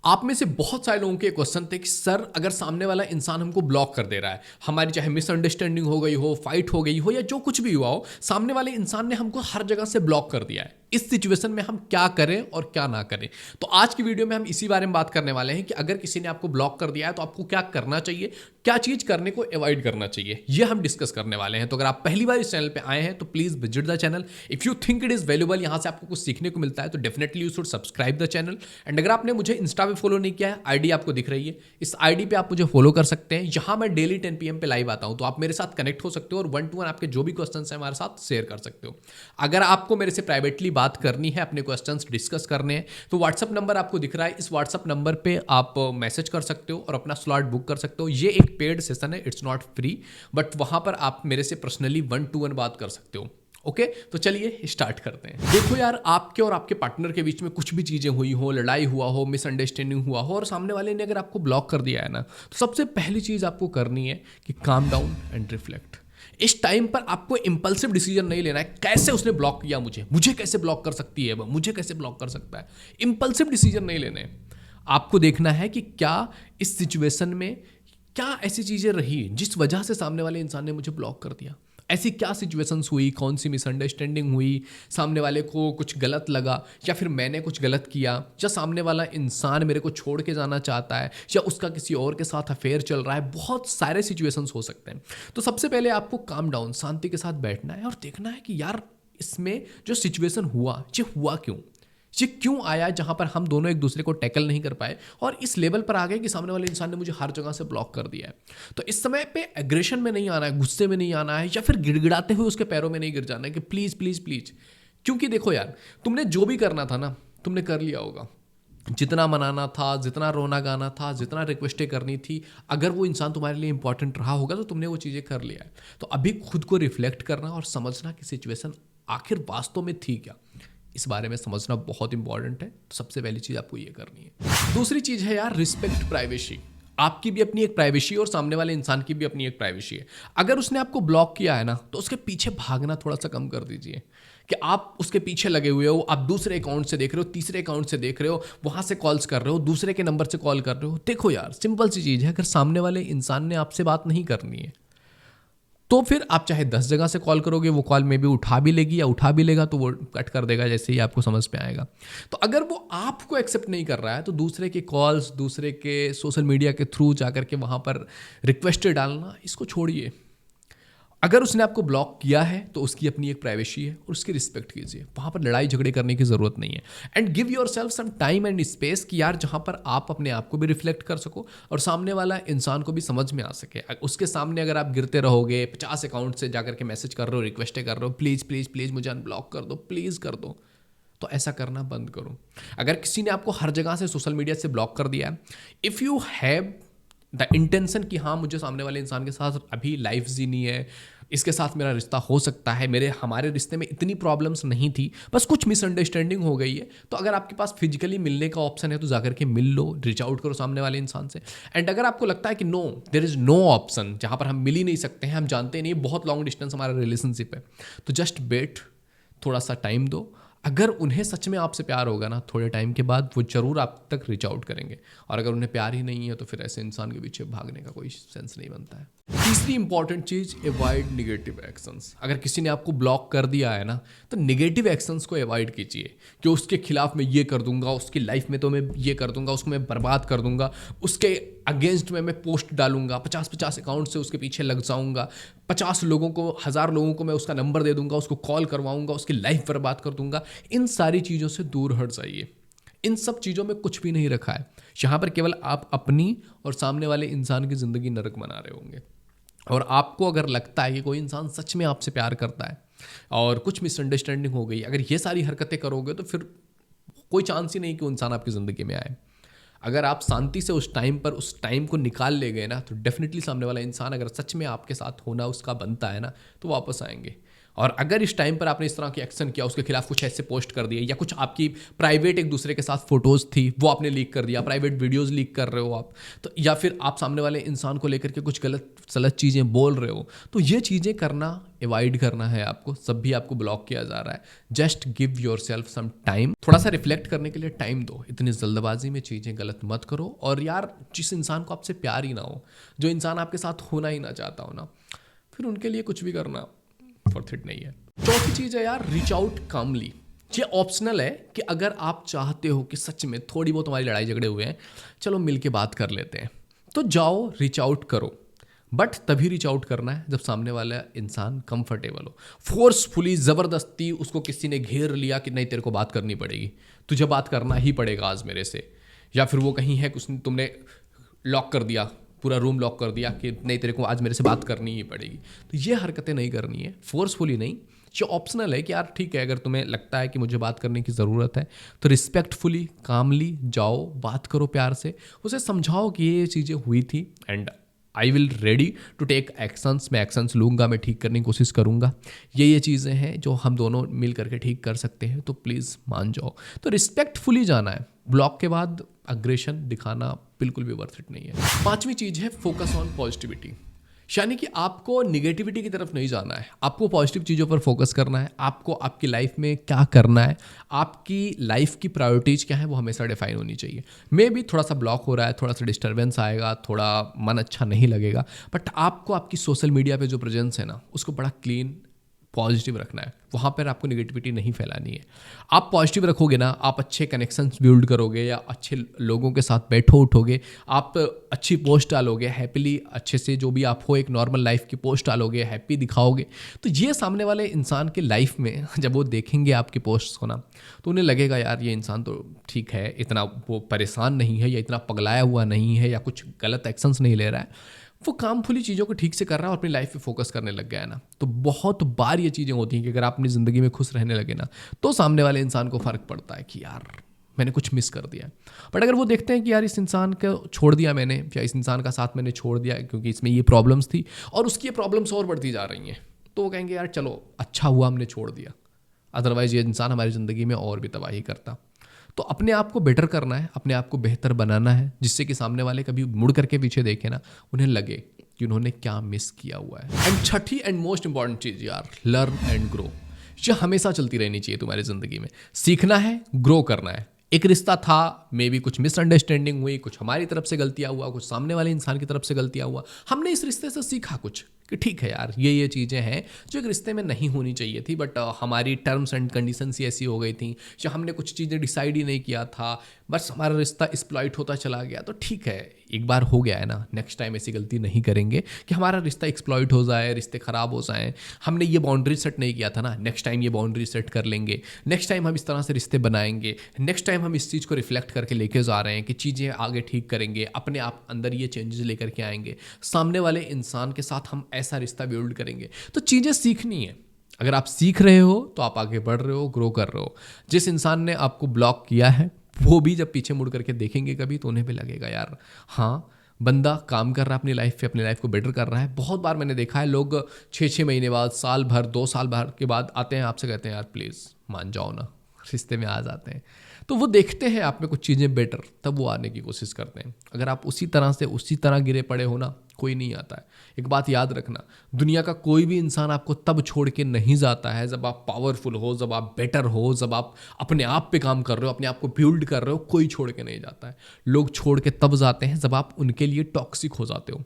आप में से बहुत सारे लोगों के क्वेश्चन थे कि सर अगर सामने वाला इंसान हमको ब्लॉक कर दे रहा है, हमारी चाहे मिसअंडरस्टैंडिंग हो गई हो, फाइट हो गई हो या जो कुछ भी हुआ हो, सामने वाले इंसान ने हमको हर जगह से ब्लॉक कर दिया है, इस सिचुएशन में हम क्या करें और क्या ना करें। तो आज की वीडियो में हम इसी बारे में बात करने वाले हैं कि अगर किसी ने आपको ब्लॉक कर दिया है तो आपको क्या करना चाहिए, क्या चीज करने को अवॉइड करना चाहिए, ये हम डिस्कस करने वाले हैं। तो अगर आप पहली बार इस चैनल पे आए हैं तो please visit the channel. If you think it is valuable, यहां से आपको कुछ सीखने को मिलता है तो definitely you should subscribe the channel. And अगर आपने मुझे इंस्टा पे फॉलो नहीं किया है, आईडी आपको दिख रही है, इस आईडी पे आप मुझे फॉलो कर सकते हैं। यहां मैं डेली 10 PM पे लाइव आता हूं, तो आप मेरे साथ कनेक्ट हो सकते हो और 1 to 1 आपके जो भी क्वेश्चन है हमारे साथ शेयर कर सकते हो। अगर आपको मेरे से प्राइवेटली बात करनी है, अपने क्वेश्चंस डिस्कस करने हैं, तो व्हाट्सअप नंबर आपको दिख रहा है, इस व्हाट्सअप नंबर पे आप मैसेज कर सकते हो और अपना स्लॉट बुक कर सकते हो। ये एक पेड सेशन है, इट्स नॉट फ्री, बट वहां पर आप मेरे से पर्सनली 1 to 1 बात कर सकते हो। ओके तो चलिए स्टार्ट करते हैं। देखो यार, आपके और आपके पार्टनर के बीच में कुछ भी चीजें हुई हो, लड़ाई हुआ हो, मिसअंडरस्टैंडिंग हुआ हो और सामने वाले ने अगर आपको ब्लॉक कर दिया है ना, तो सबसे पहली चीज आपको करनी है कि काम डाउन एंड रिफ्लेक्ट। इस टाइम पर आपको इंपल्सिव डिसीजन नहीं लेना है, कैसे उसने ब्लॉक किया मुझे कैसे ब्लॉक कर सकती है वो, मुझे कैसे ब्लॉक कर सकता है। इंपल्सिव डिसीजन नहीं लेने। आपको देखना है कि क्या इस सिचुएशन में क्या ऐसी चीजें रही जिस वजह से सामने वाले इंसान ने मुझे ब्लॉक कर दिया। ऐसी क्या सिचुएशंस हुई, कौन सी मिसअंडरस्टैंडिंग हुई, सामने वाले को कुछ गलत लगा या फिर मैंने कुछ गलत किया, या सामने वाला इंसान मेरे को छोड़ के जाना चाहता है या उसका किसी और के साथ अफेयर चल रहा है। बहुत सारे सिचुएशंस हो सकते हैं। तो सबसे पहले आपको काम डाउन, शांति के साथ बैठना है और देखना है कि यार इसमें जो सिचुएशन हुआ, ये हुआ क्यों, ये क्यों आया जहां पर हम दोनों एक दूसरे को टैकल नहीं कर पाए और इस लेवल पर आ गए कि सामने वाले इंसान ने मुझे हर जगह से ब्लॉक कर दिया है। तो इस समय पे एग्रेशन में नहीं आना है, गुस्से में नहीं आना है या फिर गिड़गिड़ाते हुए उसके पैरों में नहीं गिर जाना है कि प्लीज प्लीज प्लीज। क्योंकि देखो यार, तुमने जो भी करना था ना, तुमने कर लिया होगा। जितना मनाना था, जितना रोना गाना था, जितना रिक्वेस्टें करनी थी, अगर वो इंसान तुम्हारे लिए इंपॉर्टेंट रहा होगा तो तुमने वो चीज़ें कर लिया है। तो अभी खुद को रिफ्लेक्ट करना और समझना कि सिचुएशन आखिर वास्तव में थी क्या, इस बारे में समझना बहुत इंपॉर्टेंट है। तो सबसे पहली चीज आपको ये करनी है। दूसरी चीज है यार, रिस्पेक्ट प्राइवेसी। आपकी भी अपनी एक प्राइवेसी और सामने वाले इंसान की भी अपनी एक प्राइवेसी है। अगर उसने आपको ब्लॉक किया है ना, तो उसके पीछे भागना थोड़ा सा कम कर दीजिए कि आप उसके पीछे लगे हुए हो, आप दूसरे अकाउंट से देख रहे हो, तीसरे अकाउंट से देख रहे हो, वहां से कॉल्स कर रहे हो, दूसरे के नंबर से कॉल कर रहे हो। देखो यार, सिंपल सी चीज है, अगर सामने वाले इंसान ने आपसे बात नहीं करनी है तो फिर आप चाहे 10 जगह से कॉल करोगे, वो कॉल में भी उठा भी लेगी या उठा भी लेगा तो वो कट कर देगा जैसे ही आपको समझ में आएगा। तो अगर वो आपको एक्सेप्ट नहीं कर रहा है तो दूसरे के कॉल्स, दूसरे के सोशल मीडिया के थ्रू जाकर के वहाँ पर रिक्वेस्ट डालना, इसको छोड़िए। अगर उसने आपको ब्लॉक किया है तो उसकी अपनी एक प्राइवेसी है और उसकी रिस्पेक्ट कीजिए। वहाँ पर लड़ाई झगड़े करने की ज़रूरत नहीं है। And give yourself some time and space कि यार जहाँ पर आप अपने आप को भी रिफ्लेक्ट कर सको और सामने वाला इंसान को भी समझ में आ सके। उसके सामने अगर आप गिरते रहोगे, 50 अकाउंट से जाकर के मैसेज कर रहे हो, रिक्वेस्टें कर रहे हो, प्लीज़ प्लीज़ प्लीज़ मुझे अनब्लॉक कर दो, प्लीज़ कर दो, तो ऐसा करना बंद करो। अगर किसी ने आपको हर जगह से सोशल मीडिया से ब्लॉक कर दिया है, if you have the intention कि हाँ मुझे सामने वाले इंसान के साथ अभी लाइफ जीनी है, इसके साथ मेरा रिश्ता हो सकता है, हमारे रिश्ते में इतनी प्रॉब्लम्स नहीं थी, बस कुछ मिसअंडरस्टैंडिंग हो गई है, तो अगर आपके पास फिजिकली मिलने का ऑप्शन है तो जाकर के मिल लो, रीच आउट करो सामने वाले इंसान से। एंड अगर आपको लगता है कि no, there is no option, जहाँ पर हम मिल ही नहीं सकते हैं, हम जानते नहीं, बहुत लॉन्ग डिस्टेंस हमारा रिलेशनशिप है, तो जस्ट वेट, थोड़ा सा टाइम दो। अगर उन्हें सच में आपसे प्यार होगा ना, थोड़े टाइम के बाद वो जरूर आप तक रीच आउट करेंगे। और अगर उन्हें प्यार ही नहीं है तो फिर ऐसे इंसान के पीछे भागने का कोई सेंस नहीं बनता है। तीसरी इंपॉर्टेंट चीज, अवॉइड निगेटिव एक्शंस। अगर किसी ने आपको ब्लॉक कर दिया है ना, तो निगेटिव एक्शंस को अवॉइड कीजिए कि उसके खिलाफ मैं ये कर दूंगा, उसकी लाइफ में तो मैं ये कर दूंगा, उसको मैं बर्बाद कर दूंगा, उसके अगेंस्ट में मैं पोस्ट डालूंगा, 50-50 अकाउंट से उसके पीछे लग जाऊंगा, 50 लोगों को, 1000 लोगों को मैं उसका नंबर दे दूंगा, उसको कॉल करवाऊंगा, उसकी लाइफ बर्बाद कर दूंगा। इन सारी चीज़ों से दूर हट जाइए। इन सब चीज़ों में कुछ भी नहीं रखा है। यहाँ पर केवल आप अपनी और सामने वाले इंसान की ज़िंदगी नरक बना रहे होंगे। और आपको अगर लगता है कि कोई इंसान सच में आपसे प्यार करता है और कुछ मिसअंडरस्टैंडिंग हो गई, अगर ये सारी हरकतें करोगे तो फिर कोई चांस ही नहीं कि वो इंसान आपकी ज़िंदगी में आए। अगर आप शांति से उस टाइम को निकाल ले गए ना, तो डेफिनेटली सामने वाला इंसान, अगर सच में आपके साथ होना उसका बनता है ना, तो वापस आएंगे। और अगर इस टाइम पर आपने इस तरह की एक्शन किया, उसके खिलाफ कुछ ऐसे पोस्ट कर दिए, या कुछ आपकी प्राइवेट एक दूसरे के साथ फोटोज़ थी वो आपने लीक कर दिया, प्राइवेट वीडियोज़ लीक कर रहे हो आप, तो या फिर आप सामने वाले इंसान को लेकर के कुछ गलत सलत चीज़ें बोल रहे हो, तो ये चीज़ें करना अवॉइड करना है आपको। सब भी आपको ब्लॉक किया जा रहा है, just give yourself some time, थोड़ा सा रिफ्लेक्ट करने के लिए टाइम दो। इतनी जल्दबाजी में चीज़ें गलत मत करो। और यार जिस इंसान को आपसे प्यार ही ना हो, जो इंसान आपके साथ होना ही ना चाहता हो ना, फिर उनके लिए कुछ भी करना वर्थ इट नहीं है। चौथी चीज़ है यार, रीच आउट कामली। ये ऑप्शनल है कि अगर आप चाहते हो कि सच में थोड़ी बहुत हमारी लड़ाई झगड़े हुए हैं, चलो मिल के बात कर लेते हैं, तो जाओ रीच आउट करो। बट तभी रीच आउट करना है जब सामने वाला इंसान कंफर्टेबल हो। फोर्सफुली ज़बरदस्ती उसको किसी ने घेर लिया कि नहीं तेरे को बात करनी पड़ेगी, तुझे बात करना ही पड़ेगा आज मेरे से, या फिर वो कहीं है उसने तुमने लॉक कर दिया, पूरा रूम लॉक कर दिया कि नहीं तेरे को आज मेरे से बात करनी ही पड़ेगी, तो ये हरकतें नहीं करनी है। फोर्सफुली नहीं, ये ऑप्शनल है कि यार ठीक है, अगर तुम्हें लगता है कि मुझे बात करने की ज़रूरत है तो रिस्पेक्टफुली कामली जाओ, बात करो प्यार से, उसे समझाओ कि ये चीज़ें हुई थी and I will ready to take actions, मैं एक्शंस लूँगा, मैं ठीक करने की कोशिश करूँगा, ये चीज़ें हैं जो हम दोनों मिल करके ठीक कर सकते हैं, तो प्लीज़ मान जाओ। तो रिस्पेक्टफुली जाना है। ब्लॉक के बाद अग्रेशन दिखाना बिल्कुल भी वर्थ इट नहीं है। पांचवी चीज़ है फोकस ऑन पॉजिटिविटी, यानी कि आपको निगेटिविटी की तरफ नहीं जाना है, आपको पॉजिटिव चीज़ों पर फोकस करना है। आपको आपकी लाइफ में क्या करना है, आपकी लाइफ की प्रायोरिटीज क्या है, वो हमेशा डिफाइन होनी चाहिए। मे भी थोड़ा सा ब्लॉक हो रहा है, थोड़ा सा डिस्टर्बेंस आएगा, थोड़ा मन अच्छा नहीं लगेगा, बट आपको आपकी सोशल मीडिया पे जो प्रेजेंस है ना, उसको बड़ा क्लीन पॉजिटिव रखना है। वहाँ पर आपको निगेटिविटी नहीं फैलानी है। आप पॉजिटिव रखोगे ना, आप अच्छे कनेक्शंस बिल्ड करोगे, या अच्छे लोगों के साथ बैठो उठोगे, आप अच्छी पोस्ट डालोगे हैप्पीली, अच्छे से जो भी आप हो एक नॉर्मल लाइफ की पोस्ट डालोगे, हैप्पी दिखाओगे, तो ये सामने वाले इंसान के लाइफ में जब वो देखेंगे आपकी पोस्ट को ना, तो उन्हें लगेगा यार ये इंसान तो ठीक है, इतना वो परेशान नहीं है, या इतना पगलाया हुआ नहीं है, या कुछ गलत एक्शंस नहीं ले रहा है, वो कामफुली चीज़ों को ठीक से कर रहा है और अपनी लाइफ पे फोकस करने लग गया है ना। तो बहुत बार ये चीज़ें होती हैं कि अगर आप अपनी ज़िंदगी में खुश रहने लगे ना, तो सामने वाले इंसान को फ़र्क पड़ता है कि यार मैंने कुछ मिस कर दिया। बट अगर वो देखते हैं कि यार इस इंसान को छोड़ दिया मैंने, या इस इंसान का साथ मैंने छोड़ दिया क्योंकि इसमें ये प्रॉब्लम्स थी और उसकी ये प्रॉब्लम्स और बढ़ती जा रही हैं, तो वो कहेंगे यार चलो अच्छा हुआ हमने छोड़ दिया, अदरवाइज़ ये इंसान हमारी ज़िंदगी में और भी तबाही करता। तो अपने आप को बेटर करना है, अपने आप को बेहतर बनाना है, जिससे कि सामने वाले कभी मुड़ करके पीछे देखे ना, उन्हें लगे कि उन्होंने क्या मिस किया हुआ है। And Chhathi and most important चीज़ यार, लर्न एंड ग्रो। ये हमेशा चलती रहनी चाहिए तुम्हारी ज़िंदगी में। सीखना है, ग्रो करना है। एक रिश्ता था, मे बी कुछ मिसअंडरस्टैंडिंग हुई, कुछ हमारी तरफ से गलतियाँ हुआ, कुछ सामने वाले इंसान की तरफ से गलतियाँ हुआ, हमने इस रिश्ते से सीखा कुछ कि ठीक है यार ये चीज़ें हैं जो एक रिश्ते में नहीं होनी चाहिए थी, बट हमारी टर्म्स एंड कंडीशंस ही ऐसी हो गई थी, या हमने कुछ चीज़ें डिसाइड ही नहीं किया था, बस हमारा रिश्ता एक्सप्लॉइट होता चला गया। तो ठीक है, एक बार हो गया है ना, नेक्स्ट टाइम ऐसी गलती नहीं करेंगे कि हमारा रिश्ता एक्सप्लॉइट हो जाए, रिश्ते ख़राब हो जाएं। हमने ये बाउंड्री सेट नहीं किया था ना, नेक्स्ट टाइम ये बाउंड्री सेट कर लेंगे, नेक्स्ट टाइम हम इस तरह से रिश्ते बनाएंगे, नेक्स्ट टाइम हम इस चीज़ को रिफ्लेक्ट करके लेके जा रहे हैं कि चीज़ें आगे ठीक करेंगे, अपने आप अंदर ये चेंजेस लेकर के आएंगे, सामने वाले इंसान के साथ हम ऐसा रिश्ता बिल्ड करेंगे। तो चीज़ें सीखनी है। अगर आप सीख रहे हो तो आप आगे बढ़ रहे हो, ग्रो कर रहे हो। जिस इंसान ने आपको ब्लॉक किया है वो भी जब पीछे मुड़ करके देखेंगे कभी, तो उन्हें भी लगेगा यार हाँ बंदा काम कर रहा है अपनी लाइफ पे, अपनी लाइफ को बेटर कर रहा है। बहुत बार मैंने देखा है लोग 6-6 महीने बाद, साल भर, 2 साल भर के बाद आते हैं आपसे, कहते हैं यार प्लीज़ मान जाओ ना, रिश्ते में आ जाते हैं। तो वो देखते हैं आप में कुछ चीज़ें बेटर, तब वो आने की कोशिश करते हैं। अगर आप उसी तरह गिरे पड़े हो ना, कोई नहीं आता है। एक बात याद रखना, दुनिया का कोई भी इंसान आपको तब छोड़ के नहीं जाता है जब आप पावरफुल हो, जब आप बेटर हो, जब आप अपने आप पे काम कर रहे हो, अपने आप को बिल्ड कर रहे हो। कोई छोड़ के नहीं जाता है। लोग छोड़ के तब जाते हैं जब आप उनके लिए टॉक्सिक हो जाते हो,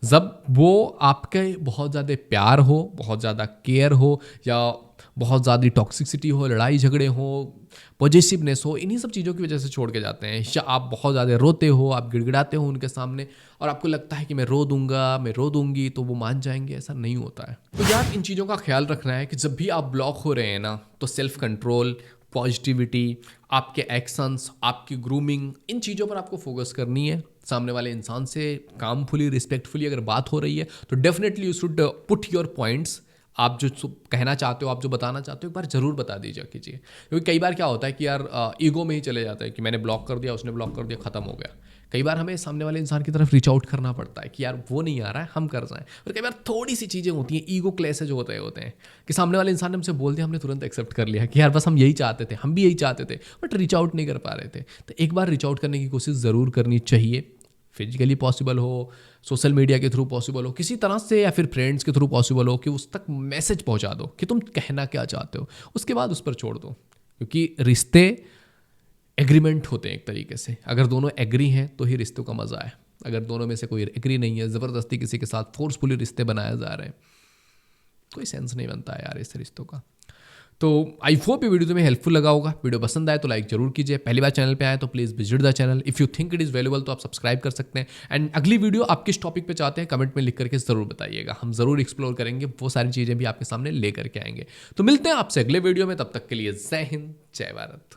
जब वो आपके बहुत ज़्यादा प्यार हो, बहुत ज़्यादा केयर हो, या बहुत ज़्यादा टॉक्सिसिटी हो, लड़ाई झगड़े हो, पॉजिटिवनेस हो, इन्हीं सब चीज़ों की वजह से छोड़ के जाते हैं। या आप बहुत ज़्यादा रोते हो, आप गिड़गिड़ाते हो उनके सामने, और आपको लगता है कि मैं रो दूंगा, मैं रो दूंगी तो वो मान जाएंगे। ऐसा नहीं होता है। तो यार इन चीज़ों का ख्याल रखना है कि जब भी आप ब्लॉक हो रहे हैं ना, तो सेल्फ कंट्रोल, पॉजिटिविटी, आपके एक्शंस, आपकी ग्रूमिंग, इन चीज़ों पर आपको फोकस करनी है। सामने वाले इंसान से कामफुली, रिस्पेक्टफुली अगर बात हो रही है तो definitely you should put your points आप जो कहना चाहते हो, आप जो बताना चाहते हो, एक बार ज़रूर बता दीजिए कीजिए। क्योंकि कई बार क्या होता है कि यार ईगो में ही चले जाता है कि मैंने ब्लॉक कर दिया, उसने ब्लॉक कर दिया, ख़त्म हो गया। कई बार हमें सामने वाले इंसान की तरफ रीच आउट करना पड़ता है कि यार वो नहीं आ रहा है, हम कर जाएं। और कई बार थोड़ी सी चीज़ें होती हैं, ईगो क्लैशेज होते हैं कि सामने वाले इंसान ने हमसे बोल दिया, हमने तुरंत एक्सेप्ट कर लिया कि यार बस हम यही चाहते थे, हम भी यही चाहते थे, बट रीच आउट नहीं कर पा रहे थे। तो एक बार रीच आउट करने की कोशिश ज़रूर करनी चाहिए। फिजिकली पॉसिबल हो, सोशल मीडिया के थ्रू पॉसिबल हो, किसी तरह से, या फिर फ्रेंड्स के थ्रू पॉसिबल हो कि उस तक मैसेज पहुंचा दो कि तुम कहना क्या चाहते हो, उसके बाद उस पर छोड़ दो। क्योंकि रिश्ते एग्रीमेंट होते हैं एक तरीके से, अगर दोनों एग्री हैं तो ही रिश्तों का मज़ा है। अगर दोनों में से कोई एग्री नहीं है, ज़बरदस्ती किसी के साथ फोर्सफुली रिश्ते बनाए जा रहे हैं, कोई सेंस नहीं बनता है यार इस रिश्तों का। तो आई होप ये वीडियो तुम्हें हेल्पफुल लगा होगा। वीडियो पसंद आए तो लाइक जरूर कीजिए। पहली बार चैनल पे आए तो please visit the channel. If you think it is valuable तो आप सब्सक्राइब कर सकते हैं। एंड अगली वीडियो आप किस टॉपिक पे चाहते हैं कमेंट में लिख करके ज़रूर बताइएगा, हम ज़रूर एक्सप्लोर करेंगे, वो सारी चीज़ें भी आपके सामने ले करके आएंगे। तो मिलते हैं आपसे अगले वीडियो में, तब तक के लिए जय हिंद, जय भारत।